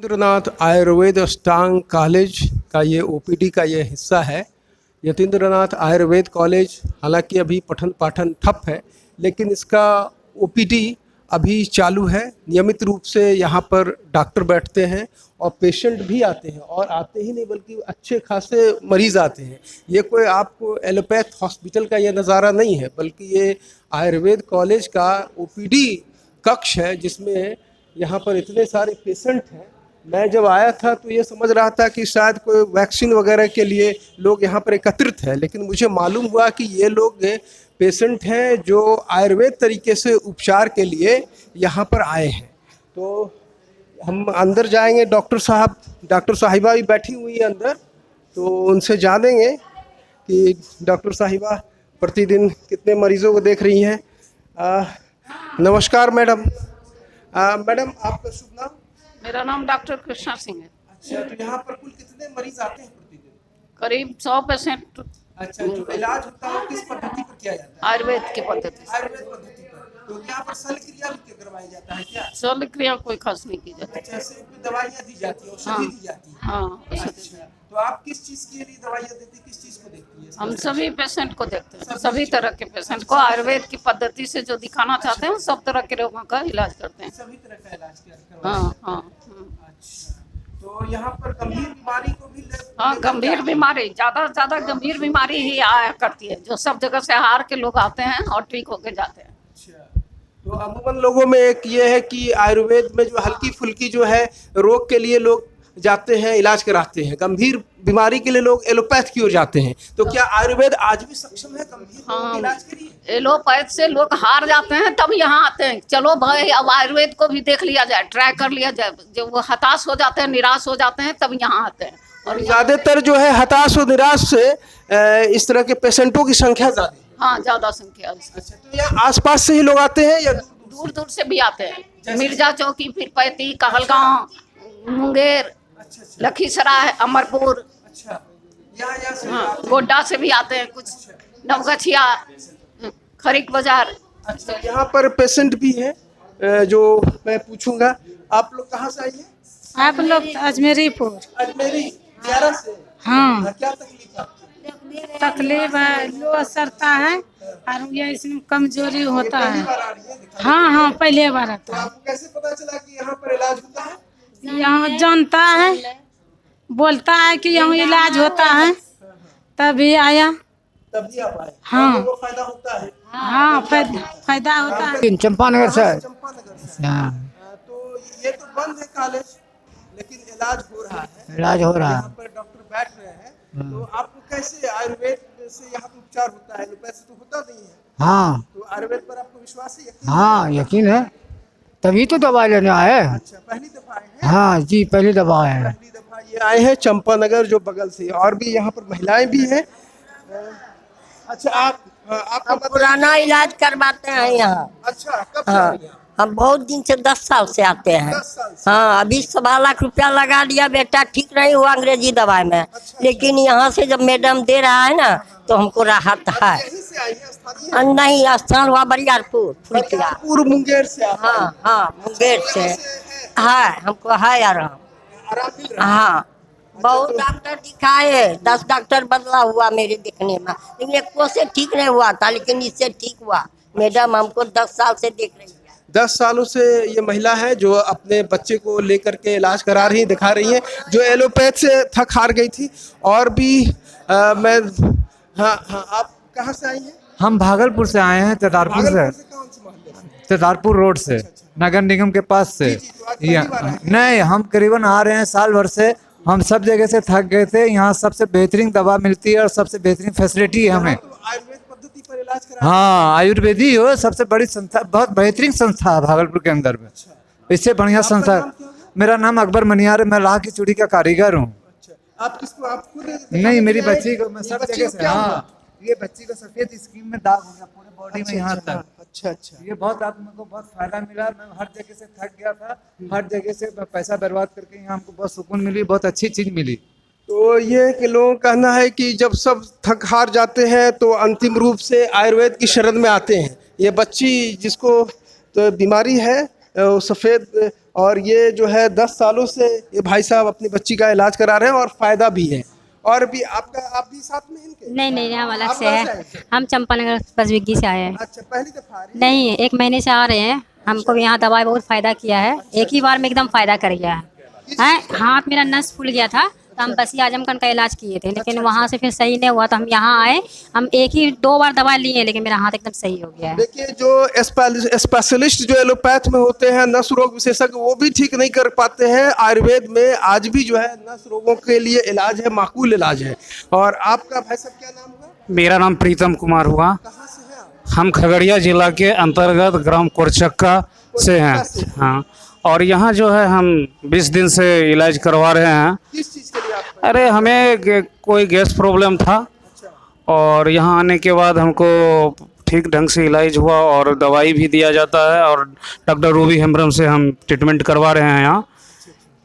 यतीन्द्रनाथ आयुर्वेद अष्टांग college का ये OPD का ये हिस्सा है। यतीन्द्रनाथ आयुर्वेद कॉलेज हालांकि अभी पठन पाठन ठप है, लेकिन इसका ओपीडी अभी चालू है। नियमित रूप से यहाँ पर डॉक्टर बैठते हैं और पेशेंट भी आते हैं, और आते ही नहीं बल्कि अच्छे खासे मरीज़ आते हैं। ये कोई आपको एलोपैथ हॉस्पिटल का ये नज़ारा नहीं है, बल्कि ये आयुर्वेद कॉलेज का ओपीडी कक्ष है, जिसमें यहाँ पर इतने सारे पेशेंट हैं। मैं जब आया था तो ये समझ रहा था कि शायद कोई वैक्सीन वगैरह के लिए लोग यहाँ पर एकत्रित है, लेकिन मुझे मालूम हुआ कि ये लोग पेशेंट हैं जो आयुर्वेद तरीके से उपचार के लिए यहाँ पर आए हैं। तो हम अंदर जाएंगे, डॉक्टर साहिबा भी बैठी हुई है अंदर, तो उनसे जानेंगे कि डॉक्टर साहिबा प्रतिदिन कितने मरीजों को देख रही हैं। नमस्कार मैडम। मैडम, आपका शुभ नाम? मेरा नाम डॉक्टर कृष्णा सिंह है। अच्छा, तो यहाँ पर कुल कितने मरीज आते हैं प्रतिदिन? करीब 100%। अच्छा, जो इलाज होता है किस पद्धति पर किया जाता है? आयुर्वेद की पद्धति से। आयुर्वेद पद्धति पर। तो यहाँ पर शल्य क्रिया भी करवाई जाता है क्या? शल्य क्रिया कोई खास नहीं की जाती। अच्छा, सिर्फ दवाइयाँ दी जाती है, औषधि दी जाती है? हाँ। अच्छा, तो आप किस चीज़ के लिए दवाइयाँ देती, किस चीज़ को देखती है? हम सभी पेशेंट को देखते हैं, सभी तरह के पेशेंट को आयुर्वेद की पद्धति से जो दिखाना चाहते हैं सब तरह के रोगों का इलाज करते हैं। सभी तरह का इलाज करवाया हाँ जाता है। हाँ अच्छा, तो यहाँ पर गंभीर बीमारी को भी हाँ। गंभीर बीमारी, ज्यादा से ज्यादा गंभीर बीमारी ही आया करती है, जो सब जगह से हार के लोग आते हैं और ठीक होके जाते हैं। अच्छा, तो अमूमन लोगों में एक ये है कि आयुर्वेद में जो हल्की फुल्की जो है रोग के लिए लोग जाते हैं, इलाज कराते हैं। गंभीर बीमारी के लिए लोग एलोपैथ की ओर जाते हैं। तो क्या आयुर्वेद आज भी सक्षम है गंभीर रोगों के इलाज के लिए? एलोपैथ से लोग हार जाते हैं तब यहाँ आते हैं। चलो भाई, अब आयुर्वेद को भी देख लिया जाए, ट्राई कर लिया जाए। जब वो हताश हो जाते हैं, निराश हो जाते हैं, तब यहाँ आते हैं। और ज़्यादातर जो है हताश और निराश से इस तरह के पेशेंटों की संख्या ज़्यादा है। हाँ, ज्यादा संख्या। अच्छा, तो यहाँ आसपास से ही लोग आते हैं या दूर दूर से भी आते हैं? मिर्जा चौकी, पीरपैती, कहलगांव, मुंगेर, लखीसराय, अमरपुर, अच्छा, यहाँ से हाँ, गोड्डा से भी आते हैं कुछ, नवगछिया, खरीक बाजार। अच्छा, यहाँ पर पेशेंट भी है जो मैं पूछूंगा। आप लोग कहाँ से आई हैं? आप लोग अजमेरीपुर। अजमेरी दियारा से? हाँ, क्या तकलीफ आपको? तकलीफ है, लो असरता है और ये इसमें कमजोरी होता पहली है। बार आ रही है दिखाने? हाँ हाँ, पहले बार आता तो है। आपको कैसे पता चला कि यहाँ पर इलाज होता है? यहाँ जानता है, बोलता है कि यहाँ इलाज होता है, तभी आया। तभी आप आए? हाँ। आप लोगों को फायदा होता है? हाँ, फायदा होता है। चंपानगर से। चंपानगर से। तो ये तो बंद है कॉलेज, लेकिन इलाज हो रहा है। इलाज हो रहा है। यहाँ पर डॉक्टर बैठ रहे हैं। तो आपको कैसे आयुर्वेद से यहाँ पे उपचार होता है? एलोपैथ से तो होता नहीं है। हाँ तो आयुर्वेद पर आपको विश्वास है, यकीन है? हाँ, यकीन है, तभी तो दवा लेने आए। अच्छा, पहली दफा आए हैं? हाँ जी, पहली दवा आए हैं। पहली दफा ये आए हैं चंपानगर जो बगल से, और भी यहाँ पर महिलाएं भी हैं। अच्छा, आपका पुराना इलाज करवाते हैं यहाँ। अच्छा, कब से हाँ, आ रही हैं? हम बहुत दिन से 10 साल से आते हैं। 10 साल से? हाँ, अभी 1.25 लाख रुपया लगा लिया, बेटा ठीक नहीं हुआ अंग्रेजी दवाई में। लेकिन यहाँ से जब मैडम दे रहा है ना तो हमको राहत है। यहीं से आई हैं? स्थानीय? नहीं, स्थान हुआ बरियारपुर, फुलकिया। पूर्व मुंगेर से आप हाँ हाँ, मुंगेर से है, हमको है आराम। आराम मिल रहा है? हाँ, बहुत डॉक्टर दिखाए, 10 डॉक्टर बदला हुआ मेरे देखने में, लेकिन एक से ठीक नहीं हुआ था, लेकिन इससे ठीक हुआ। मैडम हमको 10 साल से देख रही है। 10 सालों से ये महिला है जो अपने बच्चे को लेकर के इलाज करा रही, दिखा रही हैं, जो एलोपैथ से थक हार गई थी। और भी मैं हाँ हाँ, आप कहाँ से आई हैं? हम भागलपुर से आए हैं, तेदारपुर भागलपुर से, से कौन से मोहल्ले से? तेदारपुर रोड से, नगर निगम के पास से। जी, तो आज पहली बार आए हैं? नहीं, हम करीबन आ रहे हैं साल भर से। हम सब जगह से थक गए थे। यहाँ सबसे बेहतरीन दवा मिलती है और सबसे बेहतरीन फैसिलिटी है हमें। तो आयुर्वेद पद्धति पर इलाज करा? हाँ, आयुर्वेदी हो, सबसे बड़ी संस्था, बहुत बेहतरीन संस्था है भागलपुर के अंदर में। इससे बढ़िया संस्था। मेरा नाम अकबर मनियार है, मैं लाह की चूड़ी का कारीगर हूँ। अच्छा, आप किसको, आप खुद? नहीं, मेरी बच्ची को, मैं सब बच्ची जगह को से। क्या हुआ? हाँ, ये बच्ची को सफेद स्किन में दाग हो गया पूरे बॉडी में यहाँ तक। अच्छा अच्छा, ये बहुत आप मेरे को बहुत फायदा मिला। मैं हर जगह से थक गया था, हर जगह से पैसा बर्बाद करके यहाँ हमको बहुत सुकून मिली, बहुत अच्छी चीज मिली। तो ये कि लोगों का कहना है कि जब सब थक हार जाते हैं तो अंतिम रूप से आयुर्वेद की शरण में आते हैं। ये बच्ची जिसको तो बीमारी है, वो सफ़ेद और ये जो है 10 सालों से ये भाई साहब अपनी बच्ची का इलाज करा रहे हैं और फ़ायदा भी है। और भी आप भी साथ में इनके? नहीं हम अलग आप से कहाँ है। से आए थे? हम चंपानगर बसबिग्गी से आए हैं। अच्छा, पहली दफा आ रही हैं? नहीं, 1 महीने से आ रहे हैं। हमको भी यहाँ दवाई बहुत फ़ायदा किया है, एक ही बार में एकदम फ़ायदा कर गया है। हाथ मेरा नस फूल गया था तो हम बसी आजमगढ़ का इलाज किए थे, लेकिन वहाँ से फिर सही नहीं हुआ तो हम यहाँ आए। हम 2 बार दवा लिए लेकिन मेरा हाथ एकदम सही हो गया है। देखिए, जो स्पेशलिस्ट जो एलोपैथ में होते हैं, नस रोग विशेषज्ञ, वो भी ठीक नहीं कर पाते हैं। आयुर्वेद में आज भी जो है नस रोगों के लिए इलाज है, माकूल इलाज है। और आपका भाई साहब क्या नाम हुआ? मेरा नाम प्रीतम कुमार हुआ। कहाँ से हैं आप? हम खगड़िया जिला के अंतर्गत ग्राम कोरचक्का से हैं। हाँ, और यहाँ जो है हम 20 दिन से इलाज करवा रहे हैं। किस चीज़ के लिए आप? अरे हमें कोई गैस प्रॉब्लम था और यहाँ आने के बाद हमको ठीक ढंग से इलाज हुआ और दवाई भी दिया जाता है। और डॉक्टर रूबी हेम्ब्रम से हम ट्रीटमेंट करवा रहे हैं यहाँ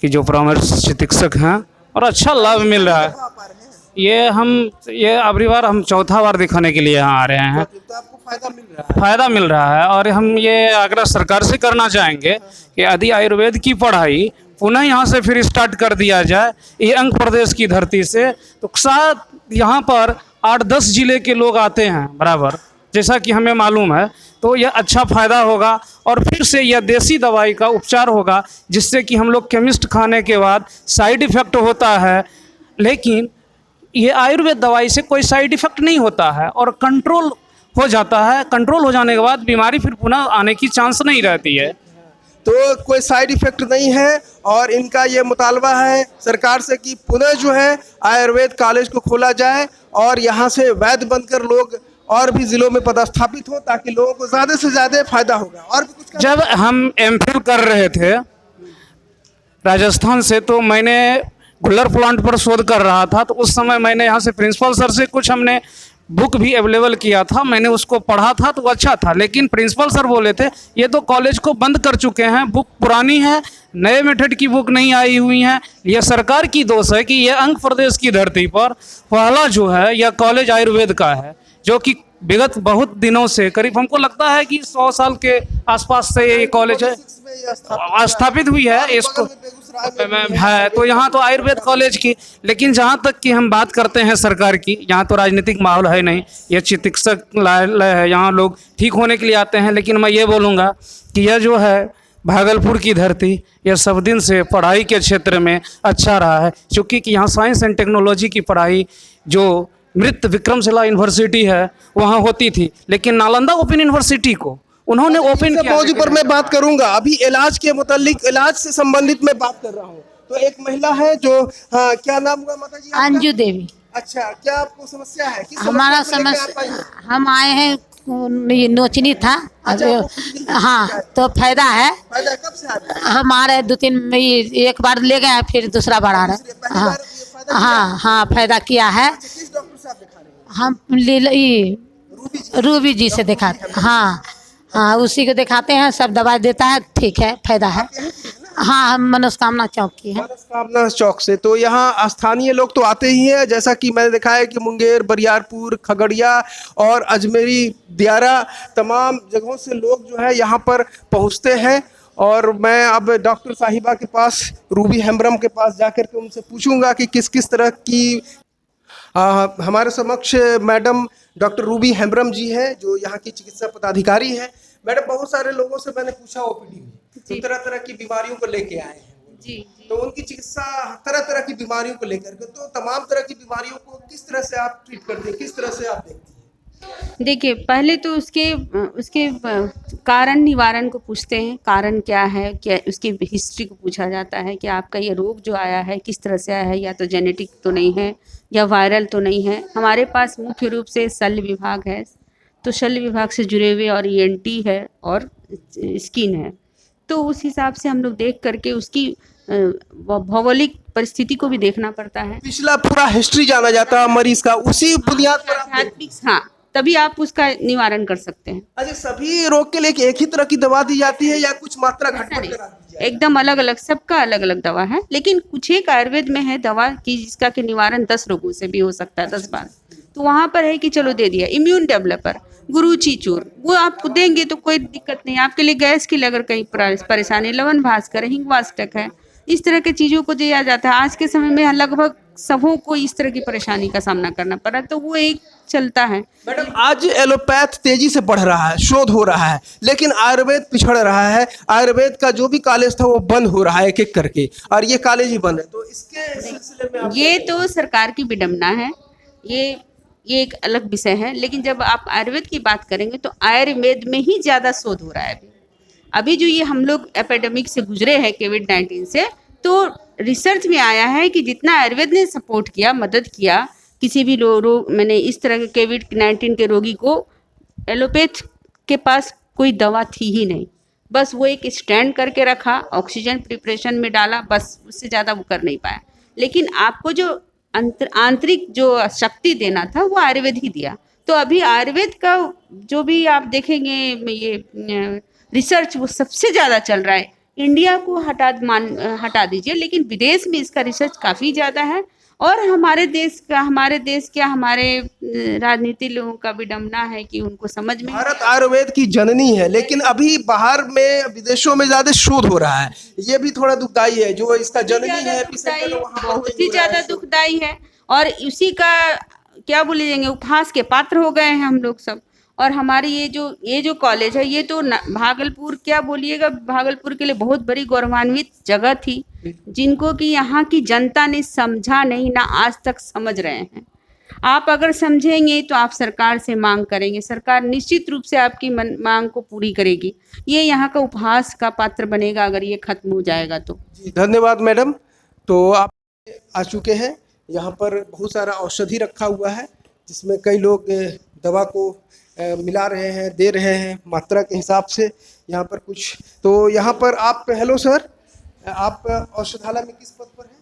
कि जो परामर्श चिकित्सक हैं, और अच्छा लाभ मिल रहा है। ये अगली बार हम चौथा बार दिखाने के लिए यहाँ आ रहे हैं। तो आपको फ़ायदा मिल रहा है? फ़ायदा मिल रहा है। और हम ये आग्रह सरकार से करना चाहेंगे कि यदि आयुर्वेद की पढ़ाई पुनः यहाँ से फिर स्टार्ट कर दिया जाए, ये अंग प्रदेश की धरती से, तो शायद यहाँ पर 8-10 जिले के लोग आते हैं बराबर, जैसा कि हमें मालूम है। तो यह अच्छा फ़ायदा होगा और फिर से यह देसी दवाई का उपचार होगा, जिससे कि हम लोग केमिस्ट खाने के बाद साइड इफ़ेक्ट होता है, लेकिन ये आयुर्वेद दवाई से कोई साइड इफ़ेक्ट नहीं होता है और कंट्रोल हो जाता है। कंट्रोल हो जाने के बाद बीमारी फिर पुनः आने की चांस नहीं रहती है। तो कोई साइड इफ़ेक्ट नहीं है। और इनका ये मुतालबा है सरकार से कि पुनः जो है आयुर्वेद कॉलेज को खोला जाए और यहाँ से वैद्य बनकर लोग और भी ज़िलों में पदस्थापित हो, ताकि लोगों को ज़्यादा से ज़्यादा फ़ायदा होगा। और भी कुछ जब हम एमफिल कर रहे थे राजस्थान से, तो मैंने गुल्लर प्लांट पर शोध कर रहा था। तो उस समय मैंने यहाँ से प्रिंसिपल सर से कुछ हमने बुक भी अवेलेबल किया था, मैंने उसको पढ़ा था तो अच्छा था। लेकिन प्रिंसिपल सर बोले थे ये तो कॉलेज को बंद कर चुके हैं, बुक पुरानी है, नए मेथड की बुक नहीं आई हुई हैं। यह सरकार की दोष है कि यह अंग प्रदेश की धरती पर पहला जो है यह कॉलेज आयुर्वेद का है, जो कि विगत बहुत दिनों से, करीब हमको लगता है कि 100 साल के आसपास से ये कॉलेज है स्थापित हुई है। इसको है तो यहाँ तो आयुर्वेद कॉलेज की, लेकिन जहाँ तक कि हम बात करते हैं सरकार की, यहाँ तो राजनीतिक माहौल है नहीं, यह चिकित्सक है, यहाँ लोग ठीक होने के लिए आते हैं। लेकिन मैं ये बोलूँगा कि यह जो है भागलपुर की धरती, यह सब दिन से पढ़ाई के क्षेत्र में अच्छा रहा है, क्योंकि कि यहाँ साइंस एंड टेक्नोलॉजी की पढ़ाई जो मृत विक्रमशिला यूनिवर्सिटी है वहाँ होती थी, लेकिन नालंदा ओपन यूनिवर्सिटी को उन्होंने ओपन किया। मौजू पर मैं बात करूंगा। अभी इलाज के मुतालिक, इलाज से संबंधित मैं बात कर रहा हूँ। तो एक महिला है जो, हाँ, क्या नाम हुआ माता जी आपका? अंजू देवी। अच्छा, क्या आपको समस्या है? किस हमारा समस्या को लेकर आप आई हैं? हम आए हैं, नोचनी था। हाँ, तो फायदा है। फायदा कब से आ रहा है? हम आ रहे 2-3 एक बार ले गए, फिर दूसरा बार आ रहे। पहली हाँ बार ये फायदा किया? हाँ, फायदा किया है। अच्छा, किस डॉक्टर से आप दिखा रहे हैं? हम रूबी जी से दिखाते। हाँ, उसी को दिखाते हैं, सब दवाई देता है, ठीक है, फायदा है। हाँ, हम मनोकामना चौक की है। मनोकामना चौक से। तो यहाँ स्थानीय लोग तो आते ही हैं, जैसा कि मैंने देखा है कि मुंगेर, बरियारपुर, खगड़िया और अजमेरी, दियारा, तमाम जगहों से लोग जो है यहाँ पर पहुँचते हैं। और मैं अब डॉक्टर साहिबा के पास, रूबी हेम्ब्रम के पास जाकर के उनसे पूछूंगा कि किस किस तरह की हमारे समक्ष मैडम डॉक्टर रूबी हेम्ब्रम जी है, जो यहाँ की चिकित्सा पदाधिकारी है। मैडम, बहुत सारे लोगों से मैंने पूछा ओपीडी में, तो तरह तरह की बीमारियों को लेके आए हैं जी। तो उनकी चिकित्सा तरह तरह की बीमारियों को लेकर के, तो तमाम तरह की बीमारियों को किस तरह से आप ट्रीट करते हैं, किस तरह से आप देखते हैं? देखिए, पहले तो उसके कारण निवारण को पूछते हैं, कारण क्या है, क्या उसकी हिस्ट्री को पूछा जाता है कि आपका ये रोग जो आया है किस तरह से आया है, या तो जेनेटिक तो नहीं है या वायरल तो नहीं है। हमारे पास मुख्य रूप से शल्य विभाग है, तो शल्य विभाग से जुड़े हुए और ENT है और स्किन है। तो उस हिसाब से हम लोग देख करके उसकी भौगोलिक परिस्थिति को भी देखना पड़ता है। पिछला पूरा हिस्ट्री जाना जाता है मरीज का, उसी बुनियाद पर आप हाँ, तभी आप उसका निवारण कर सकते हैं। अच्छा, सभी रोग के लिए एक ही तरह की दवा दी जाती है या कुछ मात्रा घटकर करा दी जाती है? एकदम अलग अलग, सबका अलग अलग दवा है, लेकिन कुछ एक आयुर्वेद में है दवा की जिसका कि निवारण 10 रोगों से भी हो सकता है, 10 बार। तो वहाँ पर है कि चलो दे दिया। इम्यून डेवलपर, गुरुची चूर्ण, वो आपको देंगे तो कोई दिक्कत नहीं। आपके लिए गैस की अगर कहीं परेशानी, लवन भास्कर, हिंगवाष्टक है, इस तरह की चीज़ों को दिया जाता है। आज के समय में लगभग सबों को इस तरह की परेशानी का सामना करना पड़ा, तो वो एक चलता है। मैडम, आज एलोपैथ तेजी से बढ़ रहा है, शोध हो रहा है, लेकिन आयुर्वेद पिछड़ रहा है। आयुर्वेद का जो भी कॉलेज था वो बंद हो रहा है एक एक करके, और ये कॉलेज ही बंद है। तो इसके सिलसिले में ये तो सरकार की विडम्बना है, ये एक अलग विषय है। लेकिन जब आप आयुर्वेद की बात करेंगे तो आयुर्वेद में ही ज़्यादा शोध हो रहा है अभी जो ये हम लोग एपिडेमिक से गुजरे हैं कोविड-19 से, तो रिसर्च में आया है कि जितना आयुर्वेद ने सपोर्ट किया, मदद किया किसी भी रोग, मैंने इस तरह के कोविड-19 के रोगी को, एलोपैथ के पास कोई दवा थी ही नहीं। बस वो एक स्टैंड करके रखा, ऑक्सीजन प्रिपरेशन में डाला, बस उससे ज़्यादा वो कर नहीं पाया। लेकिन आपको जो आंतरिक जो शक्ति देना था वो आयुर्वेद ही दिया। तो अभी आयुर्वेद का जो भी आप देखेंगे ये रिसर्च वो सबसे ज़्यादा चल रहा है। इंडिया को हटा दीजिए, लेकिन विदेश में इसका रिसर्च काफ़ी ज़्यादा है। और हमारे देश हमारे राजनीति लोगों का विडम्बना है कि उनको समझ में, भारत आयुर्वेद की जननी है, लेकिन अभी बाहर में विदेशों में ज्यादा शोध हो रहा है। ये भी थोड़ा दुखदाई है, जो इसका जननी है बहुत ही ज़्यादा दुखदाई है। और इसी का क्या बोले जाएंगे, उपहास के पात्र हो गए हैं हम लोग सब। और हमारी ये जो कॉलेज है, ये तो भागलपुर, क्या बोलिएगा, भागलपुर के लिए बहुत बड़ी गौरवान्वित जगह थी, जिनको कि यहाँ की जनता ने समझा नहीं, ना आज तक समझ रहे हैं। आप अगर समझेंगे तो आप सरकार से मांग करेंगे, सरकार निश्चित रूप से आपकी मांग को पूरी करेगी। ये यहाँ का उपहास का पात्र बनेगा अगर ये खत्म हो जाएगा तो। धन्यवाद मैडम। तो आप आ चुके हैं, यहाँ पर बहुत सारा औषधि रखा हुआ है, जिसमें कई लोग दवा को मिला रहे हैं, दे रहे हैं मात्रा के हिसाब से। यहाँ पर कुछ, तो यहाँ पर आप, हेलो सर, आप औषधालय में किस पद पर हैं?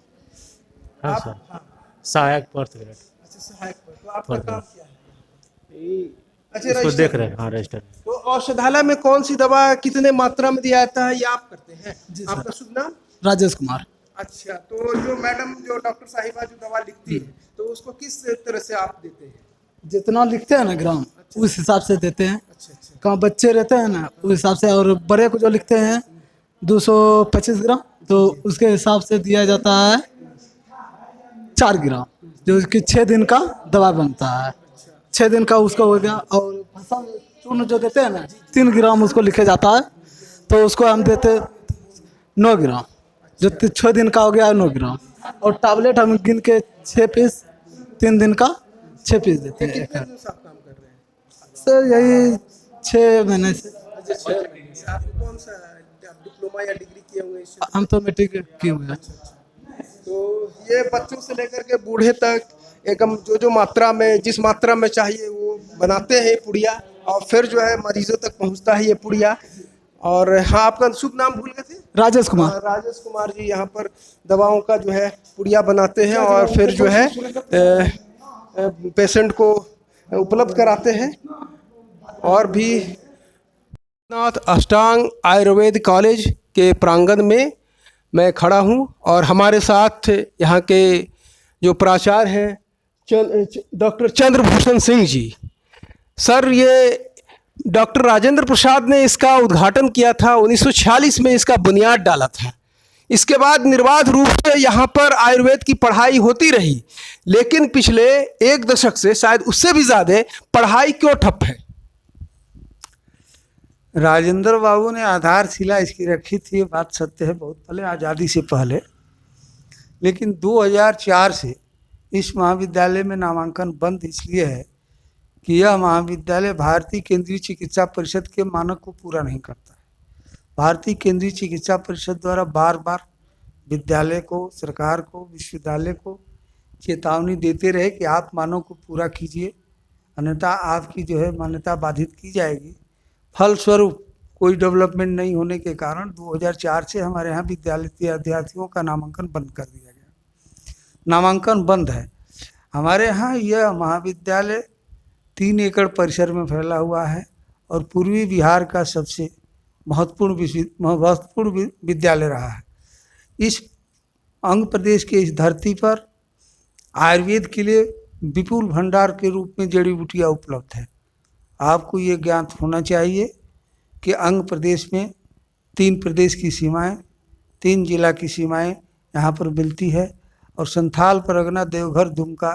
हाँ सर, सहायक पर्थ ग्रेड। अच्छा, सहायक पद। तो आपका काम क्या है? अच्छा, इसको देख रहे हैं। हाँ, रजिस्टर। तो औषधालय में कौन सी दवा कितने मात्रा में दिया जाता है, ये आप करते हैं? आपका शुभ नाम? राजेश कुमार। अच्छा, तो जो मैडम, जो डॉक्टर साहिबा जो दवा लिखती है, तो उसको किस तरह से आप देते हैं? जितना लिखते हैं ना ग्राम, उस हिसाब से देते हैं। अच्छा। कहाँ बच्चे रहते हैं ना, उस हिसाब से। और बड़े को जो लिखते हैं 225 ग्राम, तो उसके हिसाब से दिया जाता है 4 ग्राम, जो कि 6 दिन का दवा बनता है। 6 दिन का उसका हो गया। और भस्म चूर्ण जो देते हैं ना, 3 ग्राम उसको लिखे जाता है, तो उसको हम देते 9 ग्राम, जो 6 दिन का हो गया 9 ग्राम। और टैबलेट हम गिन के 6 पीस, 3 दिन का 6 पीस देते हैं। कितने दिन से आप काम कर रहे हैं? सर यही 6 महीने से। अच्छा, 6 महीने से। आप कौन सा डिप्लोमा या डिग्री किए हुए हैं? हम तो मैट्रिक किए हुए हैं। तो ये बच्चों से लेकर के बूढ़े तक एकदम जो मात्रा में, जिस मात्रा में चाहिए वो बनाते हैं पुड़िया, और फिर जो है मरीजों तक पहुंचता है ये पुड़िया। और हाँ, आपका शुभ नाम भूल गए थे? राजेश कुमार। राजेश कुमार जी यहाँ पर दवाओं का जो है पुड़िया बनाते हैं, और फिर जो है पेशेंट को उपलब्ध कराते हैं। और भी नाथ अष्टांग आयुर्वेद कॉलेज के प्रांगण में मैं खड़ा हूँ, और हमारे साथ यहाँ के जो प्राचार्य हैं डॉक्टर चंद्रभूषण सिंह जी। सर, ये डॉक्टर राजेंद्र प्रसाद ने इसका उद्घाटन किया था, 1946 में इसका बुनियाद डाला था। इसके बाद निर्बाध रूप से यहाँ पर आयुर्वेद की पढ़ाई होती रही, लेकिन पिछले 1 दशक से, शायद उससे भी ज़्यादा, पढ़ाई क्यों ठप है? राजेंद्र बाबू ने आधारशिला इसकी रखी थी, ये बात सत्य है, बहुत पहले, आज़ादी से पहले। लेकिन 2004 से इस महाविद्यालय में नामांकन बंद इसलिए है कि यह महाविद्यालय भारतीय केंद्रीय चिकित्सा परिषद के मानक को पूरा नहीं करता है। भारतीय केंद्रीय चिकित्सा परिषद द्वारा बार बार विद्यालय को, सरकार को, विश्वविद्यालय को चेतावनी देते रहे कि आप मानक को पूरा कीजिए, अन्यथा आपकी जो है मान्यता बाधित की जाएगी। फलस्वरूप कोई डेवलपमेंट नहीं होने के कारण 2004 से हमारे यहाँ विद्यार्थियों का नामांकन बंद कर दिया गया। नामांकन बंद है। हमारे यहाँ यह महाविद्यालय 3 एकड़ परिसर में फैला हुआ है और पूर्वी बिहार का सबसे महत्वपूर्ण विद्यालय रहा है। इस अंग प्रदेश के इस धरती पर आयुर्वेद के लिए विपुल भंडार के रूप में जड़ी बूटियाँ उपलब्ध है। आपको ये ज्ञात होना चाहिए कि अंग प्रदेश में 3 प्रदेश की सीमाएं, 3 जिला की सीमाएं यहाँ पर मिलती है और संथाल परगना, देवघर, दुमका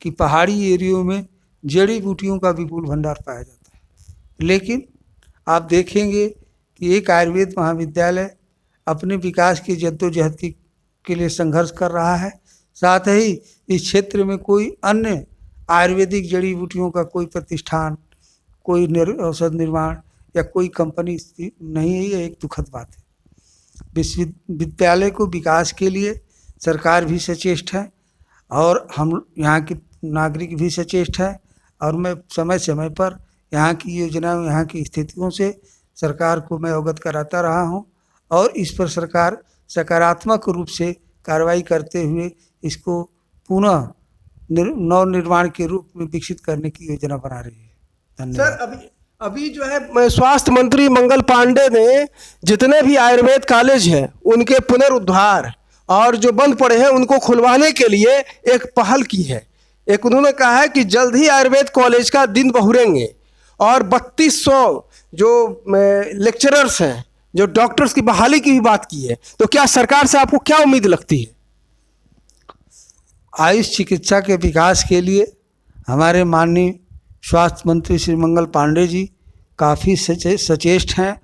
की पहाड़ी एरियो में जड़ी बूटियों का विपुल भंडार पाया जाता है। लेकिन आप देखेंगे कि एक आयुर्वेद महाविद्यालय अपने विकास की जद्दोजहद के लिए संघर्ष कर रहा है, साथ ही इस क्षेत्र में कोई अन्य आयुर्वेदिक जड़ी बूटियों का कोई प्रतिष्ठान, कोई औषध निर्माण या कोई कंपनी नहीं है। ये एक दुखद बात है। विश्वविद्यालय को विकास के लिए सरकार भी सचेष्ट है और हम यहाँ के नागरिक भी सचेष्ट है और मैं समय समय पर यहाँ की योजनाओं, यहाँ की स्थितियों से सरकार को मैं अवगत कराता रहा हूँ और इस पर सरकार सकारात्मक रूप से कार्रवाई करते हुए इसको पुनः नवनिर्माण के रूप में विकसित करने की योजना बना रही है। धन्यवाद। सर अभी जो है स्वास्थ्य मंत्री मंगल पांडे ने जितने भी आयुर्वेद कॉलेज हैं उनके पुनरुद्धार और जो बंद पड़े हैं उनको खुलवाने के लिए एक पहल की है। एक उन्होंने कहा है कि जल्द ही आयुर्वेद कॉलेज का दिन बहुरेंगे और 3200 जो लेक्चरर्स हैं, जो डॉक्टर्स की बहाली की भी बात की है। तो क्या सरकार से आपको क्या उम्मीद लगती है? आयुष चिकित्सा के विकास के लिए हमारे माननीय स्वास्थ्य मंत्री श्री मंगल पांडे जी काफ़ी सचेष्ट हैं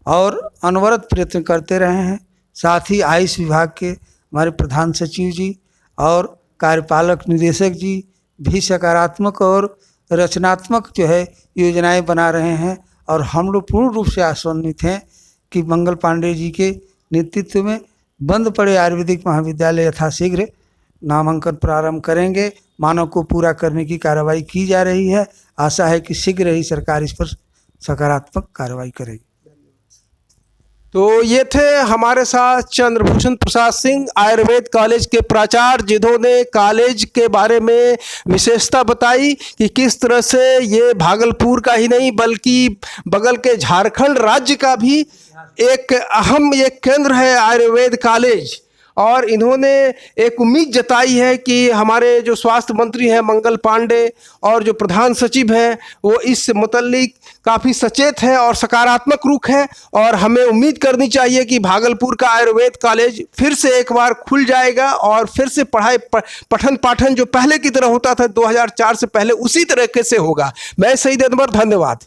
और अनवरत प्रयत्न करते रहे हैं। साथ ही आयुष विभाग के हमारे प्रधान सचिव जी और कार्यपालक निदेशक जी भी सकारात्मक और रचनात्मक जो है योजनाएं बना रहे हैं और हम लोग पूर्ण रूप से आश्वस्त हैं कि मंगल पांडे जी के नेतृत्व में बंद पड़े आयुर्वेदिक महाविद्यालय यथाशीघ्र नामांकन प्रारंभ करेंगे। मानव को पूरा करने की कार्रवाई की जा रही है। आशा है कि शीघ्र ही सरकार इस पर सकारात्मक कार्रवाई करेगी। तो ये थे हमारे साथ चंद्रभूषण प्रसाद सिंह, आयुर्वेद कॉलेज के प्राचार्य, जिन्होंने कॉलेज के बारे में विशेषता बताई कि किस तरह से ये भागलपुर का ही नहीं बल्कि बगल के झारखंड राज्य का भी एक अहम एक केंद्र है आयुर्वेद कॉलेज। और इन्होंने एक उम्मीद जताई है कि हमारे जो स्वास्थ्य मंत्री हैं मंगल पांडे और जो प्रधान सचिव हैं वो इस मुतल्लिक काफ़ी सचेत है और सकारात्मक रुख है और हमें उम्मीद करनी चाहिए कि भागलपुर का आयुर्वेद कॉलेज फिर से एक बार खुल जाएगा और फिर से पठन पाठन जो पहले की तरह होता था 2004 से पहले उसी तरीके से होगा। मैं सईद अनवर, धन्यवाद।